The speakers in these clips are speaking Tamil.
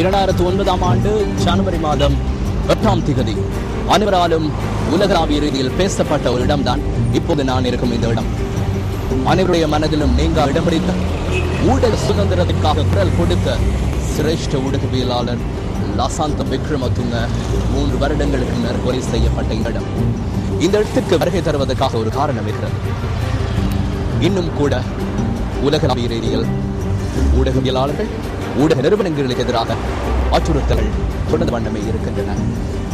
2009 ஆண்டு ஜனவரி மாதம் 8ஆம் தேதி அனைவராலும் உலகளாவிய ரீதியில் பேசப்பட்ட ஒரு இடம்தான் இப்போது நான் இருக்கும் இந்த இடம். அனைவருடைய மனதிலும் நீங்க இடம் பிடித்த ஊடக சுதந்திரத்திற்காக குரல் கொடுத்த சிரேஷ்ட ஊடகவியலாளர் லசாந்த விக்ரமதுங்க 3 வருடங்களுக்கு முன்னர் கொலை செய்யப்பட்ட இடம். இந்த இடத்திற்கு வருகை தருவதற்காக ஒரு காரணம் இருக்கிறது. இன்னும் கூட உலகளாவிய ரீதியில் ஊடகவியலாளர்கள் ஊடக நிறுவனங்களுக்கு எதிராக அச்சுறுத்தல்கள் தொடர்ந்து வண்ணமே இருக்கின்றன.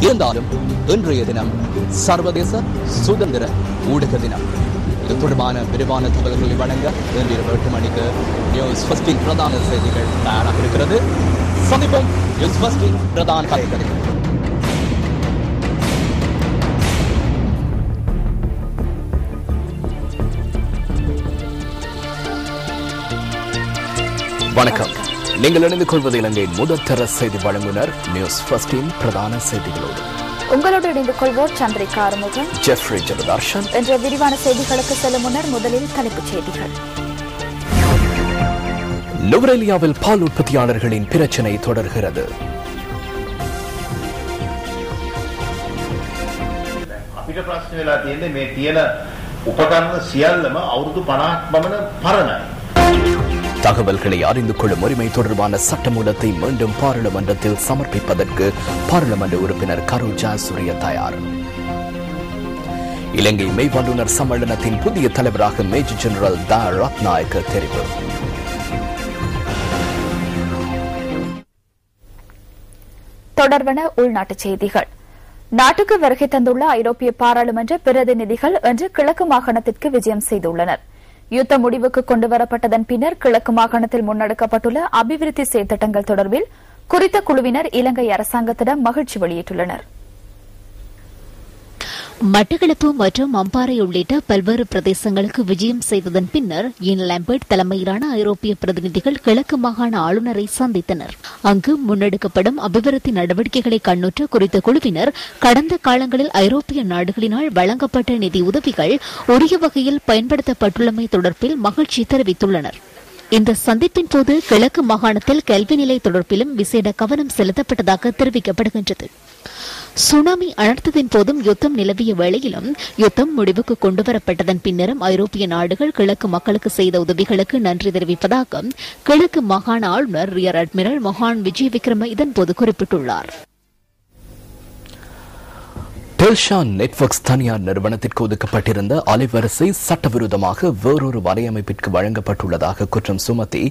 இருந்தாலும் இன்றைய தினம் சர்வதேச சுதந்திர ஊடக தினம். இது தொடர்பான விரிவான தகவல்களை வழங்க இன்று 8 மணிக்கு நியூஸ் ஃபர்ஸ்டின் பிரதான செய்திகள் தயாராக இருக்கிறது. சந்திப்போம் நியூஸ் ஃபர்ஸ்டின் பிரதான கதைகள். வணக்கம். நீங்கள் இணைந்து கொள்வது இலங்கையின் முதற்தர செய்தி வழங்குனர் நியூஸ் ஃபர்ஸ்டின் பிரதான செய்திகளோடு. உங்களோடு இணைந்து கொள்வோர் சந்திரிகா ஆறுமுகம், ஜெஃப்ரி ஜெபதார்ஷன். என்ற விரிவான செய்திகளுக்கு செல்லும் முன்னர் முதலில் தலைப்புச் செய்திகள். நுவரெலியாவில் பால் உற்பத்தியாளர்களின் பிரச்சினை தொடர்கிறது. අපිට ප්‍රශ්න වෙලා තියෙන්නේ මේ තියෙන උපකරණ සියල්ලම අවුරුදු 50ක් පමණ පරණයි. தகவல்களை அறிந்து கொள்ளும் உரிமை தொடர்பான சட்டமூலத்தை மீண்டும் பாராளுமன்றத்தில் சமர்ப்பிப்பதற்கு பாராளுமன்ற உறுப்பினர் கரு ஜாசூரிய தயார். இலங்கை மெய் வல்லுநர் சம்மேளனத்தின் புதிய தலைவராக மேஜர் ஜெனரல் த ரத்நாயக்க தெரிவு. தொடர்வன உள்நாட்டுச் செய்திகள். நாட்டுக்கு வருகை தந்துள்ள ஐரோப்பிய பாராளுமன்ற பிரதிநிதிகள் இன்று கிழக்கு மாகாணத்திற்கு விஜயம் செய்துள்ளனர். யுத்த முடிவுக்கு கொண்டுவரப்பட்டதன் பின்னர் கிழக்கு மாகாணத்தில் முன்னெடுக்கப்பட்டுள்ள அபிவிருத்தி செயற்திட்டங்கள் தொடர்பில் குறித்த குழுவினர் இலங்கை அரசாங்கத்திடம் மகிழ்ச்சி வெளியிட்டுள்ளனர். மட்டக்களப்பு மற்றும் அம்பாறை உள்ளிட்ட பல்வேறு பிரதேசங்களுக்கு விஜயம் செய்ததன் பின்னர் இன் லாம்பர்ட் தலைமையிலான ஐரோப்பிய பிரதிநிதிகள் கிழக்கு மாகாண ஆளுநரை சந்தித்தனர். அங்கு முன்னெடுக்கப்படும் அபிவிருத்தி நடவடிக்கைகளை கண்ணுற்ற குறித்த குழுவினர் கடந்த காலங்களில் ஐரோப்பிய நாடுகளினால் வழங்கப்பட்ட நிதி உதவிகள் உரிய வகையில் பயன்படுத்தப்பட்டுள்ளமை தொடர்பில் மகிழ்ச்சி தெரிவித்துள்ளனர். இந்த சந்திப்பின் போது கிழக்கு மாகாணத்தில் கல்வி நிலை தொடர்பிலும் விசேட கவனம் செலுத்தப்பட்டதாக தெரிவிக்கப்படுகின்றது. சுனாமி அனர்த்தத்தின் போதும் யுத்தம் நிலவிய வேளையிலும் யுத்தம் முடிவுக்கு கொண்டுவரப்பட்டதன் பின்னரும் ஐரோப்பிய நாடுகள் கிழக்கு மக்களுக்கு செய்த உதவிகளுக்கு நன்றி தெரிவிப்பதாக கிழக்கு மாகாண ஆளுநர் ரியர் அட்மிரல் மொஹான் விஜய் விக்ரம இதன்போது குறிப்பிட்டுள்ளார். டெல்ஷான் நெட்வொர்க்ஸ் தனியார் நிறுவனத்திற்கு ஒதுக்கப்பட்டிருந்த அலைவரிசை சட்டவிரோதமாக வேறொரு வலையமைப்பிற்கு வழங்கப்பட்டுள்ளதாக குற்றம் சுமத்தி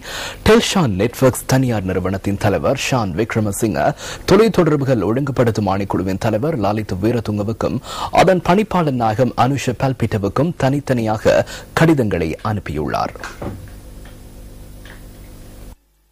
டெல்ஷான் நெட்வொர்க்ஸ் தனியார் நிறுவனத்தின் தலைவர் ஷான் விக்ரமசிங்க தொலைத்தொடர்புகள் ஒழுங்குபடுத்தும் ஆணைக்குழுவின் தலைவர் லலித் வீரதுங்கவுக்கும் அதன் பணிப்பாளர் நாயகம் அனுஷ பல்பிட்டவுக்கும் தனித்தனியாக கடிதங்களை அனுப்பியுள்ளார்.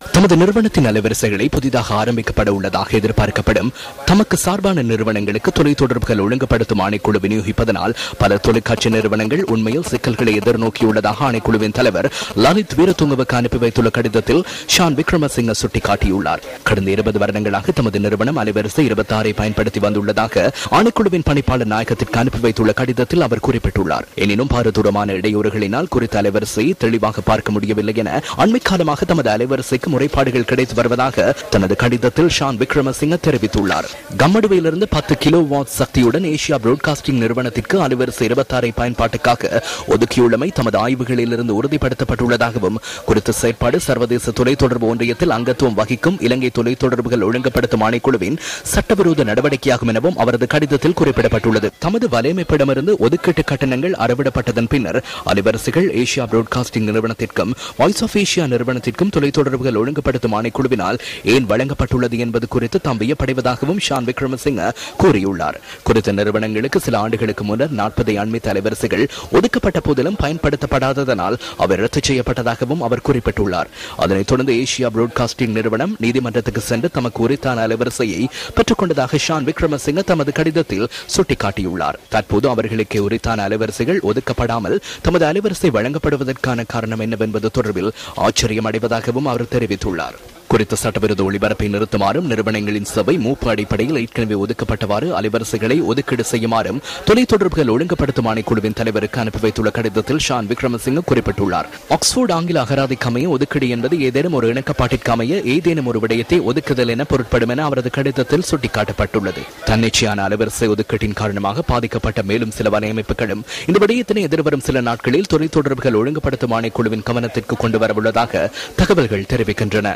தமது நிறுவனத்தின் அலைவரிசைகளை புதிதாக ஆரம்பிக்கப்பட உள்ளதாக எதிர்பார்க்கப்படும் தமக்கு சார்பான நிறுவனங்களுக்கு தொலைத்தொடர்புகள் ஒழுங்குபடுத்தும் ஆணைக்குழு விநியோகிப்பதனால் பல தொலைக்காட்சி நிறுவனங்கள் உண்மையில் சிக்கல்களை எதிர்நோக்கியுள்ளதாக ஆணைக்குழுவின் தலைவர் லலித் வீரதுங்கவுக்கு அனுப்பி வைத்துள்ள கடிதத்தில் ஷான் விக்ரமசிங்க சுட்டிக்காட்டியுள்ளார். கடந்த 20 வருடங்களாக தமது நிறுவனம் அலைவரிசை 26 பயன்படுத்தி வந்துள்ளதாக ஆணைக்குழுவின் பணிப்பாளர் நாயகத்திற்கு அனுப்பி வைத்துள்ள கடிதத்தில் அவர் குறிப்பிட்டுள்ளார். எனினும் பாரதூரமான இடையூறுகளினால் குறித்த அலைவரிசையை தெளிவாக பார்க்க முடியவில்லை என அண்மை காலமாக தமது அலைவரிசைக்கு முறைப்பாடுகள் கிடைத்து வருவதாக தனது கடிதத்தில் ஷான் விக்ரமசிங்க தெரிவித்துள்ளார். கம்மடுவையிலிருந்து 10 கிலோ வாட் சக்தியுடன் ஏசியா புரோட்காஸ்டிங் நிறுவனத்திற்கு அலைவரிசை 26 பயன்பாட்டுக்காக ஒதுக்கியுள்ளமை தமது ஆய்வுகளிலிருந்து உறுதிப்படுத்தப்பட்டுள்ளதாகவும் குறித்த செயற்பாடு சர்வதேச தொலைத்தொடர்பு ஒன்றியத்தில் அங்கத்துவம் வகிக்கும் இலங்கை தொலைத்தொடர்புகள் ஒழுங்குபடுத்தும் ஆணைக்குழுவின் சட்டவிரோத நடவடிக்கையாகும் எனவும் அவரது கடிதத்தில் குறிப்பிடப்பட்டுள்ளது. தமது வலையமைப்பிடமிருந்து ஒதுக்கீட்டு கட்டணங்கள் அறவிடப்பட்டதன் பின்னர் அலைவரிசைகள் ஏசியா புரோட்காஸ்டிங் நிறுவனத்திற்கும் வாய்ஸ் ஆஃப் ஏசியா நிறுவனத்திற்கும் தொலைத்தொடர்புகள் ஒழுங்குபடுத்தும் ஆணைக்குழுவினால் ஏன் வழங்கப்பட்டுள்ளது என்பது குறித்து தாம் வியப்படைவதாகவும் ஷான் விக்ரமசிங்க கூறியுள்ளார். குறித்த நிறுவனங்களுக்கு சில ஆண்டுகளுக்கு முன்னர் 40 அண்மித்த அலைவரிசைகள் ஒதுக்கப்பட்ட போதிலும் பயன்படுத்தப்படாததனால் அவை ரத்து செய்யப்பட்டதாகவும் அவர் குறிப்பிட்டுள்ளார். அதனைத் தொடர்ந்து ஏசியா புரோட்காஸ்டிங் நிறுவனம் நீதிமன்றத்துக்கு சென்று தமக்கு உரித்தான அலைவரிசையை பெற்றுக் கொண்டதாக ஷான் விக்ரமசிங்க தமது கடிதத்தில் சுட்டிக்காட்டியுள்ளார். தற்போது அவர்களுக்கு உரித்தான அலைவரிசைகள் ஒதுக்கப்படாமல் தமது அலைவரிசை வழங்கப்படுவதற்கான காரணம் என்னவென்பது தொடர்பில் ஆச்சரியம் அடைவதாகவும் அவர் தெரிவித்துள்ளார். குறித்த சட்டவிரோத ஒளிபரப்பை நிறுத்துமாறும் நிறுவனங்களின் சபை மூப்பு அடிப்படையில் ஏற்கனவே ஒதுக்கப்பட்டவாறு அலைவரிசைகளை ஒதுக்கீடு செய்யுமாறும் தொலைத்தொடர்புகள் ஒழுங்குபடுத்தும் ஆணைக்குழுவின் தலைவருக்கு அனுப்பி வைத்துள்ள கடிதத்தில் ஷான் விக்ரமசிங்க குறிப்பிட்டுள்ளார். ஆக்ஸ்போர்ட் ஆங்கில அகராதிக்கு அமைய ஒதுக்கீடு என்பது ஏதேனும் ஒரு இணக்கப்பாட்டிற்கு அமைய ஏதேனும் ஒரு விடயத்தை ஒதுக்குதல் என பொருட்படும் என அவரது கடிதத்தில் சுட்டிக்காட்டப்பட்டுள்ளது. தன்னிச்சையான அலைவரிசை ஒதுக்கீட்டின் காரணமாக பாதிக்கப்பட்ட மேலும் சில வலையமைப்புகளும் இந்த விடயத்தினை எதிர்வரும் சில நாட்களில் தொலைத்தொடர்புகள் ஒழுங்குபடுத்தும் ஆணைக்குழுவின் கவனத்திற்கு கொண்டு வரவுள்ளதாக தகவல்கள் தெரிவிக்கின்றன.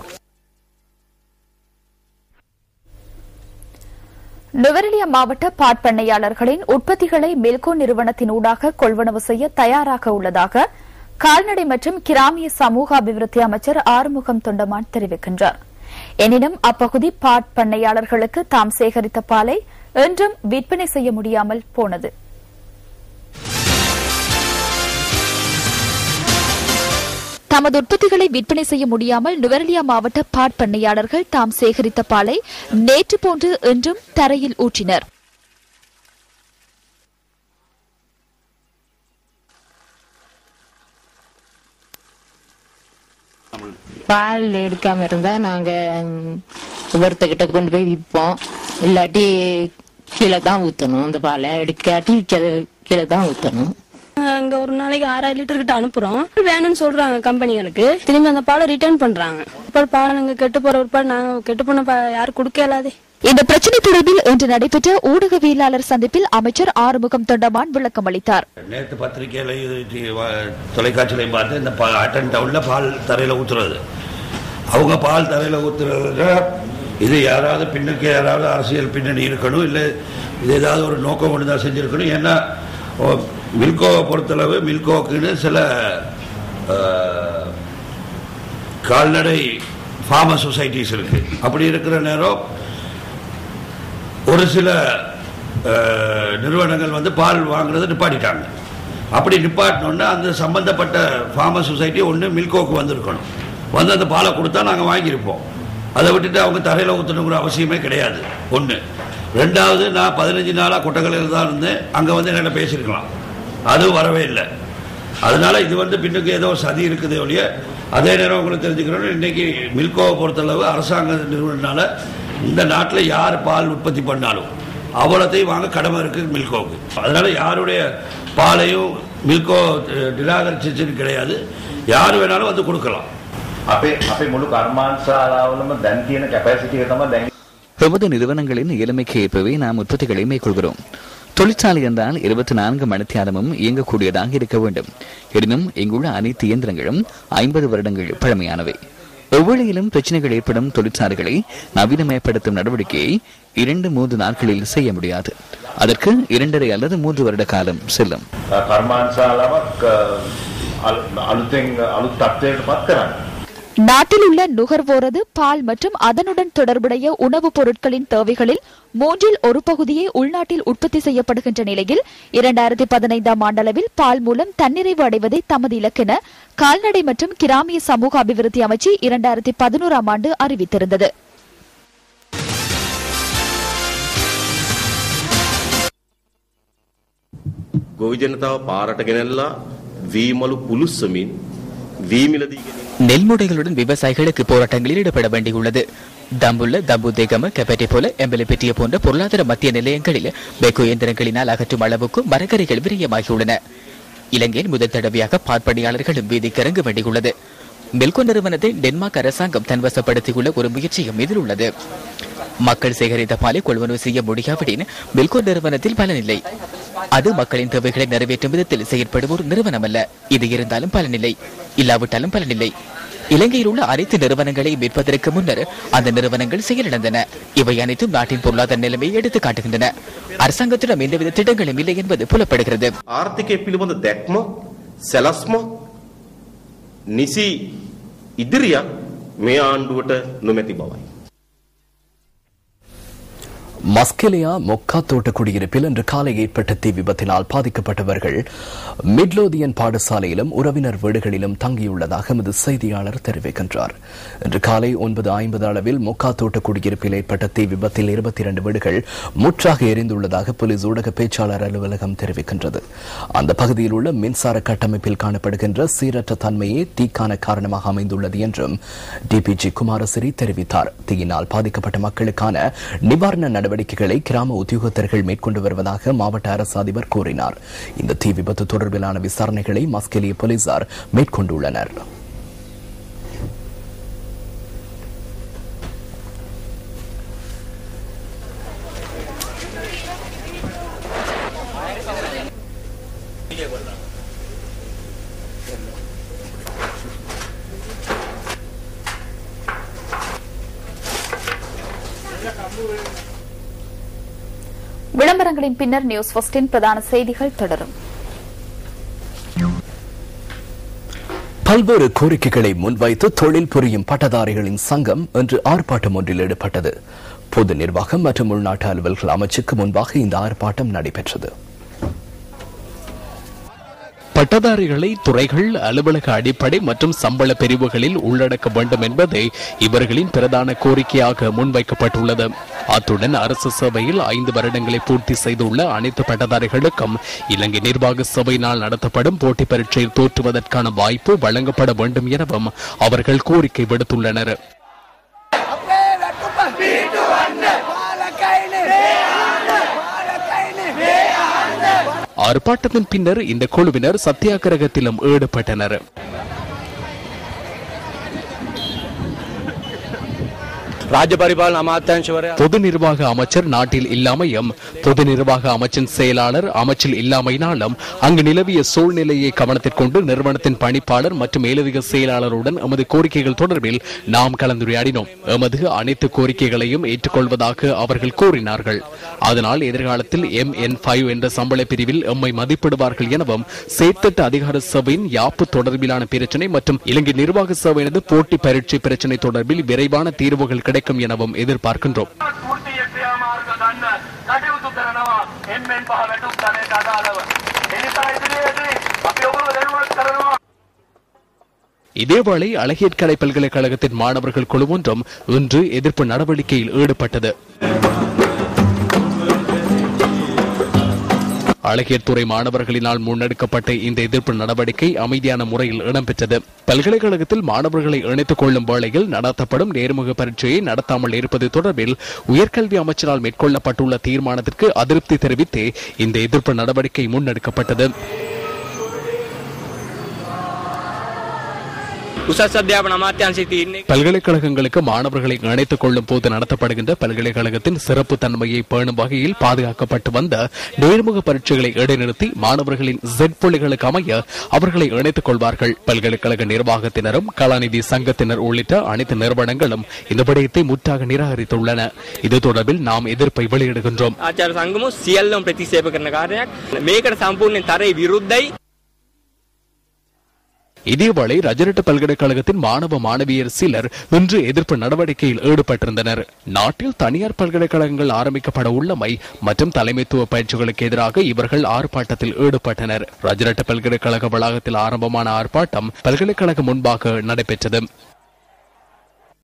நுவரெலியா மாவட்ட பாட்பண்ணையாளர்களின் உற்பத்திகளை மில்கோ நிறுவனத்தின் ஊடாக கொள்வனவு செய்ய தயாராக உள்ளதாக கால்நடை மற்றும் கிராமிய சமூக அபிவிருத்தி அமைச்சர் ஆறுமுகம் தொண்டமான் தெரிவிக்கின்றார். எனினும் அப்பகுதி பாட்பண்ணையாளர்களுக்கு தாம் சேகரித்த பாலை என்றும் விற்பனை செய்ய முடியாமல் போனது. தமது உற்பத்திகளை விற்பனை செய்ய முடியாமல் நுவரெலியா மாவட்ட பாட்பண்ணையாளர்கள் தாம் சேகரித்த பாலை நேற்று போன்று இன்றும் தரையில் ஊற்றினர். பால் எடுக்காம இருந்தா நாங்க ஒவ்வொருத்தகிட்ட கொண்டு போய் விற்போம். இல்லாட்டி கீழே தான் ஊத்தணும். அந்த பாலை எடுக்காட்டி கீழே தான் ஊத்தணும். அங்க ஒரு நாளைக்கு 6000 லிட்டர் கிட்ட அனுப்புறோம். வேணும்னு சொல்றாங்க கம்பெனிகளுக்கு. திரும்பி அந்த பாலை ரிட்டர்ன் பண்றாங்க. இப்ப பால் நாங்க கெட்டு போற ஒரு பால் நாங்க கெட்டு போன யாரும் கொடுக்க இயலாதே. இந்த பிரச்சனை தொடர்பில் இன்று நடைபெற்ற ஊடகவியலாளர் சந்திப்பில் அமைச்சர் ஆறுமுகம் தொண்டமான் விளக்கம் அளித்தார். நேற்று பத்திரிகையில தொலைக்காட்சியிலையும் பார்த்து இந்த அட்டன் டவுன்ல பால் தரையில ஊத்துறது, அவங்க பால் தரையில ஊத்துறது, இது யாராவது பின்னுக்கு யாராவது அரசியல் பின்னணி இருக்கணும், இல்லை இது ஏதாவது ஒரு நோக்கம் கொண்டு தான் செஞ்சிருக்கணும். ஏன்னா மில்கோவை பொறுத்தளவு மில்கோக்குன்னு சில கால்நடை ஃபார்மர் சொசைட்டிஸ் இருக்கு. அப்படி இருக்கிற நேரம் ஒரு சில நிறுவனங்கள் வந்து பால் வாங்குறதை நிப்பாட்டிட்டாங்க. அப்படி நிப்பாட்டினோன்னா அந்த சம்பந்தப்பட்ட ஃபார்மர் சொசைட்டி ஒன்று மில்கோக்கு வந்திருக்கணும், வந்து அந்த பாலை கொடுத்தா நாங்கள் வாங்கியிருப்போம். அதை விட்டுட்டு அவங்க தரையில் ஊற்றணுங்கிற அவசியமே கிடையாது. ஒன்று. ரெண்டாவது, நான் 15 நாளாக கொட்டகலையில் தான் இருந்தேன். அங்கே வந்து என்ன பேசியிருக்கலாம், அதுவும் வரவே இல்லை. அதனால இது வந்து பின்னுக்கு ஏதோ சதி இருக்குது ஒழிய. அதே நேரம் உங்களுக்கு தெரிஞ்சுக்கணும், இன்னைக்கு மில்கோவை பொறுத்தளவு அரசாங்க நிறுவனனால இந்த நாட்டில் யார் பால் உற்பத்தி பண்ணாலும் அவ்வளோத்தையும் வாங்க கடமை இருக்கு மில்கோவுக்கு. அதனால யாருடைய பாலையும் மில்கோ நிராகரிச்சு கிடையாது. யார் வேணாலும் வந்து கொடுக்கலாம். අපේ මුළු කර්මාන්තශාලාවලම දැන් තියෙන කැපැසිටි එක තමයි දැන් எமது நிறுவனங்களின் இளமைக்கு ஏற்பவே நாம் உற்பத்திகளை மேற்கொள்கிறோம். தொழிற்சாலை என்றால் 24 மணித்தியாலமும் இயங்கக்கூடியதாக இருக்க வேண்டும். எனினும் இங்குள்ள அனைத்து இயந்திரங்களும் 50 வருடங்கள் பழமையானவை. எவ்வளையிலும் பிரச்சனைகள் ஏற்படும் தொழிற்சாலைகளை நவீனமயப்படுத்தும் நடவடிக்கையை 2-3 நாட்களில் செய்ய முடியாது. அதற்கு 2.5 அல்லது 3 வருட காலம் செல்லும். நாட்டில் உள்ள நுகர்வோரது பால் மற்றும் அதனுடன் தொடர்புடைய உணவுப் பொருட்களின் தேவைகளில் 1/3 பகுதியே உள்நாட்டில் உற்பத்தி செய்யப்படுகின்ற நிலையில் 2015ஆம் ஆண்டளவில் பால் மூலம் தன்னிறைவு அடைவதை தமது இலக்கென கால்நடை மற்றும் கிராமிய சமூக அபிவிருத்தி அமைச்சு 2011ஆம் ஆண்டு அறிவித்திருந்தது. ගොවි ජනතාව පාරට ගෙනල්ලා වීමලු පුලුස්සමින් වීමිලදී நெல்முடைகளுடன் விவசாயிகளுக்கு போராட்டங்களில் ஈடுபட வேண்டியுள்ளது. தம்புள்ள, தம்புதேகம, கெபட்டி போல எம்பெலிபெட்டிய போன்ற பொருளாதார மத்திய நிலையங்களில் பெக்கோ இயந்திரங்களினால் அகற்றும் அளவுக்கு மரக்கரைகள் விரயமாகியுள்ளன. இலங்கையில் முதல் தடவையாக பாற்பணியாளர்களும் வீதிக்கு இறங்க வேண்டியுள்ளது. மில்கோ நிறுவனத்தை டென்மார்க் அரசாங்கம் தன்வசப்படுத்தியுள்ள ஒரு முயற்சியும் இதில் உள்ளது. மக்கள் சேகரித்த பாலை கொள்வனவு செய்ய முடியாவிடின் மில்கோ நிறுவனத்தில் பலனில்லை. அது மக்களின் தேவைகளை நிறைவேற்றும் விதத்தில் செயற்படும் ஒரு நிறுவனம் அல்ல. இது இருந்தாலும் பலனில்லை, இல்லாவிட்டாலும் பலனில்லை. இலங்கையில் உள்ள அனைத்து நிறுவனங்களை மீட்பதற்கு முன்னர் அந்த நிறுவனங்கள் செயலிழந்தன. இவை அனைத்தும் நாட்டின் பொருளாதார நிலைமையை எடுத்து காட்டுகின்றன. அரசாங்கத்திடம் எந்தவித திட்டங்களும் இல்லை என்பது புலப்படுகிறது. ආර්ථිකය පිළිබඳ දැක්ම සැලැස්ම නිසි ඉදිරියක් මේ ආණ්ඩුවට නොමැති බවයි. மஸ்கெலியா மொக்கா தோட்ட குடியிருப்பில் இன்று காலை ஏற்பட்ட தீ விபத்தினால் பாதிக்கப்பட்டவர்கள் மிட்லோதியன் பாடசாலையிலும் உறவினர் வீடுகளிலும் தங்கியுள்ளதாக எமது செய்தியாளர் தெரிவிக்கின்றார். இன்று காலை 9:50 அளவில் மொக்கா தோட்ட குடியிருப்பில் ஏற்பட்ட தீ விபத்தில் 22 வீடுகள் முற்றாக எரிந்துள்ளதாக போலீஸ் ஊடக பேச்சாளர் அலுவலகம் தெரிவிக்கின்றது. அந்த பகுதியில் உள்ள மின்சார கட்டமைப்பில் காணப்படுகின்ற சீரற்ற தன்மையே தீக்கான காரணமாக அமைந்துள்ளது என்றும் டிபிஜி குமாரசிறி தெரிவித்தார். தீயினால் பாதிக்கப்பட்ட மக்களுக்கான நிவாரண நடவடிக்கைகளை கிராம உத்தியோகத்தர்கள் மேற்கொண்டு வருவதாக மாவட்ட அரசு அதிபர் கூறினார். இந்த தீ விபத்து தொடர்பிலான விசாரணைகளை மஸ்கெலியா போலீசார் மேற்கொண்டுள்ளனர். விளம்பரங்களின் பின்னர் நியூஸ் ஃபர்ஸ்டின் பிரதான செய்திகள் தொடரும். பல்வேறு கோரிக்கைகளை முன்வைத்து தொழில் புரியும் பட்டதாரிகளின் சங்கம் இன்று ஆர்ப்பாட்டம் ஒன்றில் ஈடுபட்டது. பொது நிர்வாகம் மற்றும் உள்நாட்டு அலுவல்கள் அமைச்சுக்கு முன்பாக இந்த ஆர்ப்பாட்டம் நடைபெற்றது. பட்டதாரிகளை துறைகள், அலுவலக அடிப்படை மற்றும் சம்பள பிரிவுகளில் உள்ளடக்க வேண்டும் என்பதே இவர்களின் பிரதான கோரிக்கையாக முன்வைக்கப்பட்டுள்ளது. அத்துடன் அரசு சேவையில் 5 வருடங்களை பூர்த்தி செய்துள்ள அனைத்து பட்டதாரிகளுக்கும் இலங்கை நிர்வாக சபையினால் நடத்தப்படும் போட்டி பரீட்சையில் தோற்றுவதற்கான வாய்ப்பு வழங்கப்பட வேண்டும் எனவும் அவர்கள் கோரிக்கை விடுத்துள்ளனர். ஆர்ப்பாட்டத்தின் பின்னர் இந்த குழுவினர் சத்தியாகிரகத்திலும் ஈடுபட்டனர். பொது நிர்வாக அமைச்சர் நாட்டில் இல்லாமையும் பொது நிர்வாக அமைச்சின் செயலாளர் அமைச்சில் இல்லாமையினாலும் அங்கு நிலவிய சூழ்நிலையை கவனத்திற்கொண்டு நிறுவனத்தின் பணிப்பாளர் மற்றும் மேலதிக செயலாளருடன் எமது கோரிக்கைகள் தொடர்பில் நாம் கலந்துரையாடினோம். எமது அனைத்து கோரிக்கைகளையும் ஏற்றுக்கொள்வதாக அவர்கள் கூறினார்கள். அதனால் எதிர்காலத்தில் MN5 என்ற சம்பள பிரிவில் எம்மை மதிப்பிடுவார்கள் எனவும் செயற்திட்ட அதிகார சபையின் யாப்பு தொடர்பிலான பிரச்சினை மற்றும் இலங்கை நிர்வாக சபையினது போட்டி பரீட்சை பிரச்சினை தொடர்பில் விரைவான தீர்வுகள் கிடைக்கும் எனவும் எதிர்பார்க்கின்றோம். இதேவேளை அழகியற்கலை பல்கலைக்கழகத்தின் மாணவர்கள் குழு ஒன்றும் இன்று எதிர்ப்பு நடவடிக்கையில் ஈடுபட்டது. அழகியல் துறை மாணவர்களினால் முன்னெடுக்கப்பட்ட இந்த எதிர்ப்பு நடவடிக்கை அமைதியான முறையில் இடம்பெற்றது. பல்கலைக்கழகத்தில் மாணவர்களை இணைத்துக் கொள்ளும் வேளையில் நடத்தப்படும் நேர்முக பரீட்சையை நடத்தாமல் இருப்பது தொடர்பில் உயர்கல்வி அமைச்சரால் மேற்கொள்ளப்பட்டுள்ள தீர்மானத்திற்கு அதிருப்தி தெரிவித்து இந்த எதிர்ப்பு நடவடிக்கை முன்னெடுக்கப்பட்டது. பல்கலைக்கழகங்களுக்கு மாணவர்களை இணைத்துக் கொள்ளும் போது நடத்தப்படுகின்ற பல்கலைக்கழகத்தின் சிறப்பு தன்மையை பேணும் வகையில் பாதுகாக்கப்பட்டு வந்த நேர்முக பரீட்சைகளை இடைநிறுத்தி மாணவர்களின் Z புள்ளிகளுக்கு அமைய அவர்களை இணைத்துக் கொள்வார்கள். பல்கலைக்கழக நிர்வாகத்தினரும் கலாநிதி சங்கத்தினர் உள்ளிட்ட அனைத்து நிறுவனங்களும் இந்த விடயத்தை முற்றாக நிராகரித்துள்ளன. இது தொடர்பில் நாம் எதிர்ப்பை வெளியிடுகின்றோம். இதேவேளை ரஜரட்ட பல்கலைக்கழகத்தின் மாணவ மாணவியர் சிலர் இன்று எதிர்ப்பு நடவடிக்கையில் ஈடுபட்டிருந்தனர். நாட்டில் தனியார் பல்கலைக்கழகங்கள் ஆரம்பிக்கப்பட உள்ளமை மற்றும் தலைமைத்துவ பயிற்சிகளுக்கு எதிராக இவர்கள் ஆர்ப்பாட்டத்தில் ஈடுபட்டனர். ரஜரட்ட பல்கலைக்கழக வளாகத்தில் ஆரம்பமான ஆர்ப்பாட்டம் பல்கலைக்கழகம் முன்பாக நடைபெற்றது.